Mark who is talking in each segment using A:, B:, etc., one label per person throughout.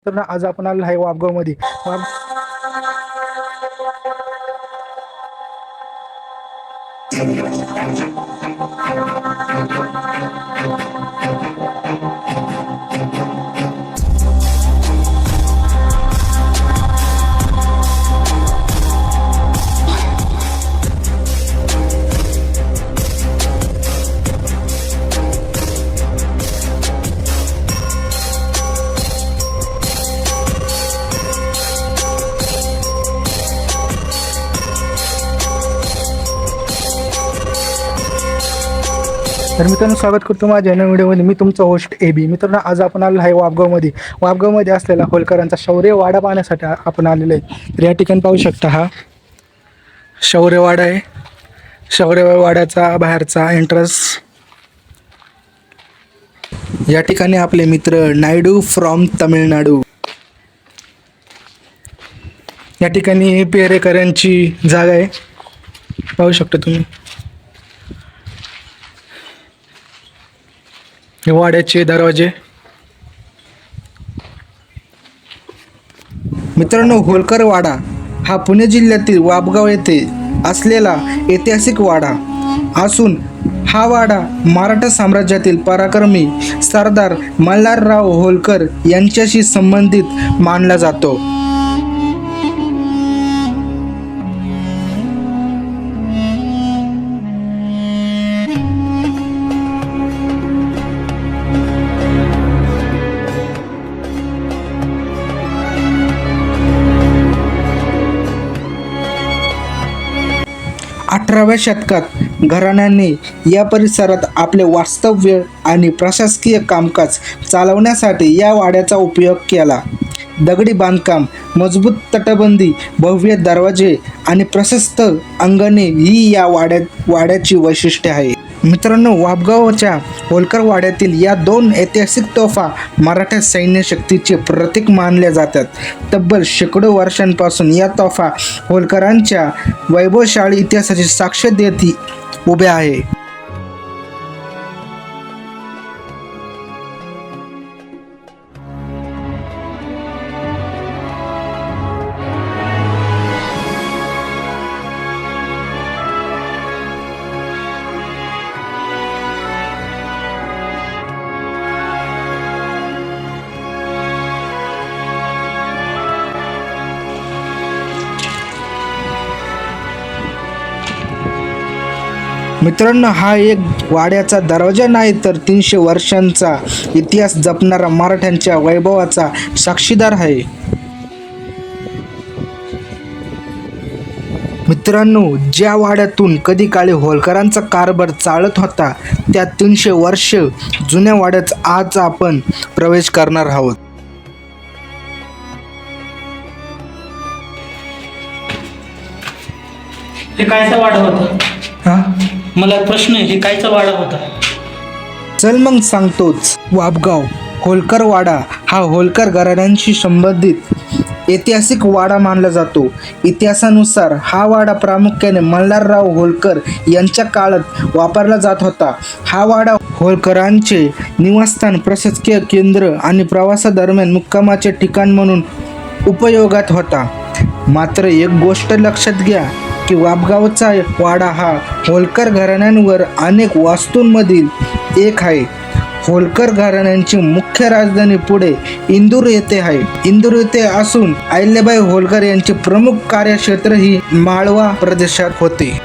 A: तर ना आज आपण आलो आहे वापगाव मध्ये तर मित्रांनो स्वागत करतो माझ्या नवीन व्हिडिओमध्ये. मी तुमचा होस्ट AB. मित्रांनो आज आपण आलो आहे वापगावमध्ये असलेला होलकरांचा शौर्य वाडा पाहण्यासाठी आपण आलेलो आहे. तर या ठिकाणी पाहू शकता हा शौर्य वाडा आहे. शौर्य वाड्याचा बाहेरचा एंट्रन्स. या ठिकाणी आपले मित्र नायडू फ्रॉम तमिळनाडू. या ठिकाणी पेरेकरांची जागा आहे, पाहू शकता तुम्ही. वाड्याचे दरवाजे. मित्रांनो, होलकर वाडा हा पुणे जिल्ह्यातील वापगाव येथे असलेला ऐतिहासिक वाडा असून हा वाडा मराठा साम्राज्यातील पराक्रमी सरदार मल्हारराव होलकर यांच्याशी संबंधित मानला जातो. 18व्या शतकात घराण्यांनी या परिसरात आपले वास्तव्य आणि प्रशासकीय कामकाज चालवण्यासाठी या वाड्याचा उपयोग केला. दगडी बांधकाम, मजबूत तटबंदी, भव्य दरवाजे आणि प्रशस्त अंगणे ही या वाड्याची वैशिष्ट्ये आहे. मित्रांनो, वापगावच्या होलकर वाड्यातील या दोन ऐतिहासिक तोफा मराठा सैन्य शक्तीचे प्रतीक मानल्या जातात. तब्बल शेकडो वर्षांपासून या तोफा होलकरांच्या वैभवशाली इतिहासाची साक्ष देत उभ्या आहे. मित्रांनो, हा एक वाड्याचा दरवाजा नाही तर 300 वर्षांचा इतिहास जपणारा मराठ्यांच्या वैभवाचा साक्षीदार आहे. मित्रांनो, ज्या वाड्यातून कधी काळी होलकरांचा कारभार चालत होता त्या 300 वर्ष जुन्या वाड्यात आज आपण प्रवेश करणार आहोत.
B: हे कायचा वाडा होता? मला प्रश्न आहे, हे कायचा वाडा होता?
A: चल मग सांगतोच. वापगाव होलकर वाडा हा होलकर घराण्यांशी संबंधित ऐतिहासिक वाडा मानला जातो. इतिहासानुसार हा वाडा प्रामुख्याने मल्हारराव होलकर यांच्या काळात वापरला जात होता. हा वाडा होलकरांचे निवासस्थान, प्रशासकीय केंद्र आणि प्रवासादरम्यान मुक्कामाचे ठिकाण म्हणून उपयोगात होता. मात्र एक गोष्ट लक्षात घ्या की वापगावचा वाडा हा होलकर घराण्यांवर अनेक वास्तूंमधील एक आहे. होलकर घराण्यांची मुख्य राजधानी पुढे इंदूर येथे आहे. इंदूर येथे असून अहिल्याबाई होलकर यांचे प्रमुख कार्यक्षेत्र ही माळवा प्रदेशात होते.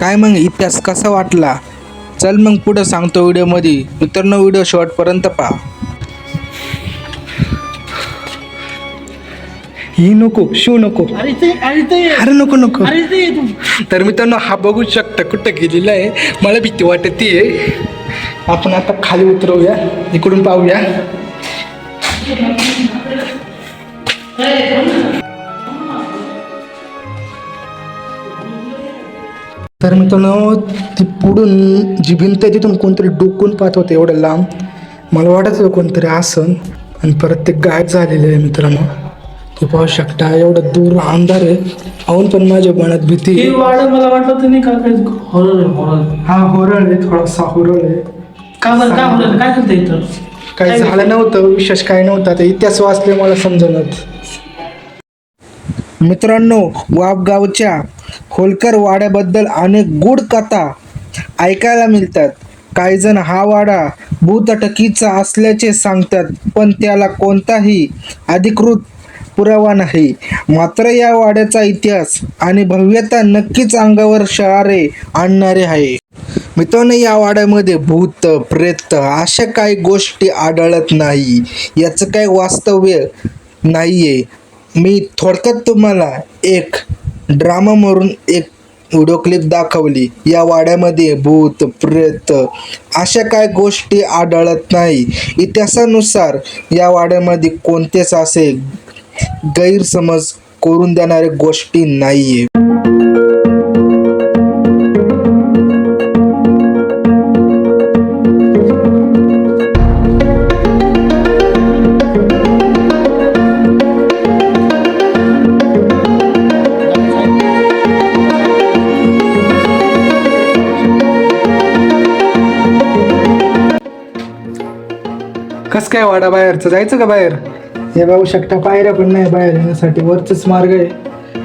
A: काय मग इतिहास कसा वाटला? चल मग पुढे सांगतो व्हिडिओमध्ये. मित्रांनो, व्हिडिओ शेवटपर्यंत पहा. ही नको, शिव नको, अरे नको नको. तर मित्रांनो, हा बघू शकता कुठं गेलेला आहे. मला भीती वाटते. आपण आता खाली उतरवूया, इकडून पाहूया. तर मित्रांनो ती पुढून जी भिंत आहे तिथून कोणतरी डोकून पाहत होतं एवढं लांब. मला वाटत होतं कोणतरी आसन आणि परत ते गायब झालेलं आहे मित्रांनो. ते पाहू शकता एवढं दूर अंधार आहे. अजून पण माझ्या मनात भीती
B: हे
A: आहे.
B: वाडा मला वाटत नाही का काही हॉरर
A: हा होरळ आहे, थोडासा होरळ आहे.
B: का बरं काय होणार काय करता इथं
A: काही झालं नव्हतं, विशेष काही नव्हतं. आता इतिहास वाचले मला समजणच. मित्रांनो वापगावच्या होलकर वाड्याबद्दल अनेक गूढ कथा ऐकायला मिळतात. काही जण हा वाडा भूतटकीचा असल्याचे सांगतात, पण त्याला कोणताही अधिकृत पुरावा नाही. मात्र या वाड्याचा इतिहास आणि भव्यता नक्कीच अंगावर शहारे आणणारे आहे. मित्रांनो या वाड्यामध्ये भूत प्रेत अशा काही गोष्टी आढळत नाही. याचं काही वास्तव्य नाहीये. मी थोडक्यात तुम्हाला एक ड्रामा म्हणून एक व्हिडिओ क्लिप दाखवली. या वाड्यामध्ये भूत प्रेत अशा काय गोष्टी आढळत नाही. इतिहासानुसार या वाड्यामध्ये कोणतेच असे गैरसमज करून देणारे गोष्टी नाहीये. कस काय वाडा बाहेरचं जायचं का बाहेर? हे बघू शकता पायऱ्या पण नाही बाहेर येण्यासाठी. वरचंच मार्ग आहे,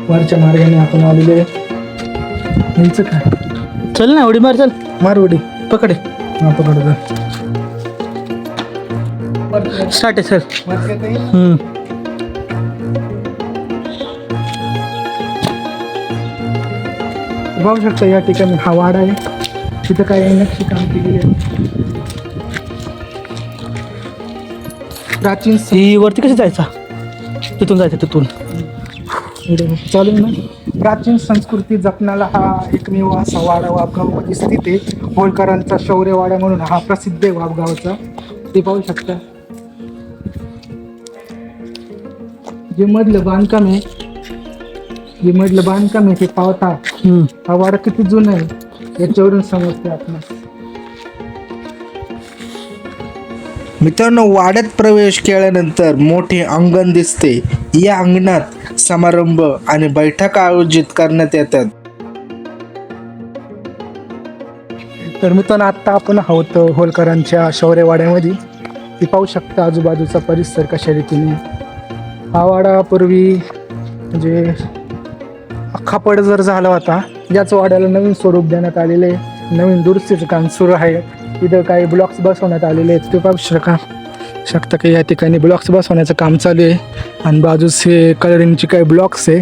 A: वरच्या मार्गाने आपण आलेले आहे. यायचं का?
B: चल ना उडी मार चल
A: मार उडी.
B: पकडे
A: हा पकडू.
B: स्टार्ट आहे सर
A: बघू शकता या ठिकाणी हा वाडा आहे. तिथं काही नक्षी काम केलेली आहे. प्राचीन
B: ही वरती कसं जायचा तिथून जायचं तिथून
A: चालू ना. प्राचीन संस्कृती जपणारा हा एकमेव असा वाडा वापगावमध्ये स्थित आहे. होळकरांचा शौर्य वाडा म्हणून हा प्रसिद्ध आहे वापगावचा. ते पाहू शकता. जे मधलं बांधकाम आहे, ते पावता हा वाडा किती जुना आहे याच्यावरून समजते आपल्याला. मित्रांनो वाड्यात प्रवेश केल्यानंतर मोठे अंगण दिसते. या अंगणात समारंभ आणि बैठका आयोजित करण्यात येतात. तर मित्रांनो आता आपण आहोत होलकरांच्या शौर्यवाड्यामध्ये. ती पाहू शकता आजूबाजूचा परिसर कशा रीतीने. हा वाडा पूर्वी म्हणजे अख्खा पडझड झाला होता. याच वाड्याला नवीन स्वरूप देण्यात आलेले, नवीन दुरुस्तीचं काम सुरू आहे. इथं काही ब्लॉक्स बसवण्यात आलेले आहेत. ते पाहू शकता की या ठिकाणी ब्लॉक्स बसवण्याचं काम चालू आहे आणि बाजूस हे कलरिंगचे काही ब्लॉक्स आहे.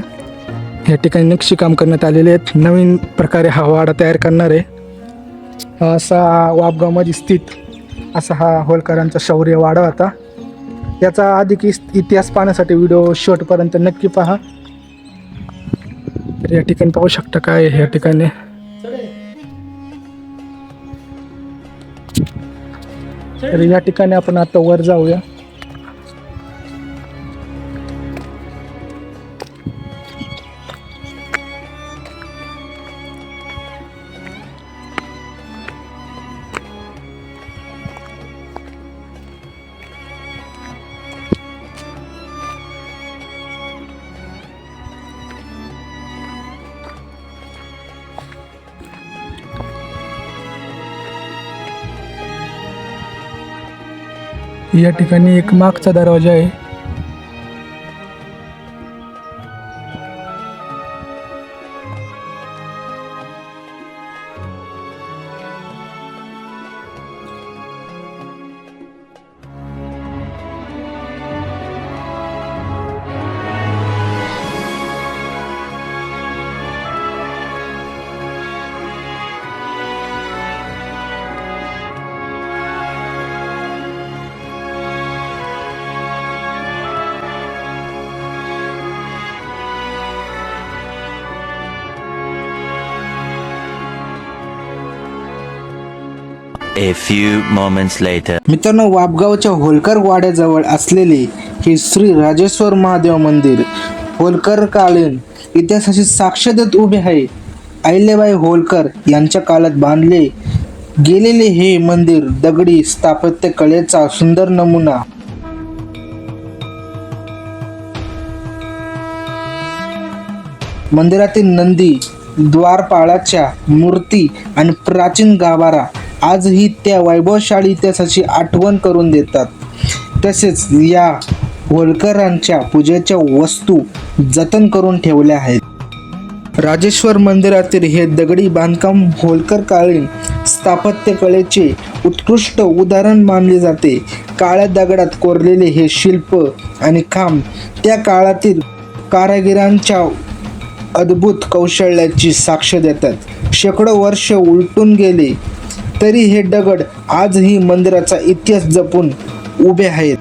A: या ठिकाणी नक्षी काम करण्यात आलेले आहेत. नवीन प्रकारे हा वाडा तयार करणार आहे. असा वापगावमध्ये स्थित असा हा होलकरांचा शौर्य वाडा होता. याचा अधिक इतिहास पाहण्यासाठी व्हिडिओ शेवटपर्यंत नक्की पहा. तर या ठिकाणी पाहू शकता काय या ठिकाणी. तर या ठिकाणी आपण आता वर जाऊया. या ठिकाणी एक मागचा दरवाजा आहे.
C: A few moments later.
A: मित्रांनो वापगावच्या होलकर वाड्याजवळ असलेले हे श्री राजेश्वर महादेव मंदिर होलकर कालीन इतिहासाची साक्ष देत उभे आहे. अहिल्याबाई होळकर यांच्या काळात बांधले गेलेले हे मंदिर दगडी स्थापत्य कलेचा सुंदर नमुना. मंदिरातील नंदी, द्वारपाळाच्या मूर्ती आणि प्राचीन गाभारा आजही त्या वैभवशाली इतिहासाची आठवण करून देतात. तसेच या होळकरांच्या पूजेच्या वस्तू जतन करून ठेवल्या आहेत. राजेश्वर मंदिरातील हे दगडी बांधकाम होळकर कालीन स्थापत्य कलेचे उत्कृष्ट उदाहरण मानले जाते. काळ्या दगडात कोरलेले हे शिल्प आणि खांब त्या काळातील कारागिरांच्या अद्भुत कौशल्याची साक्ष देतात. शेकडो वर्ष उलटून गेले तरी हे दगड आजही मंदिराचा इतिहास जपून उभे आहेत.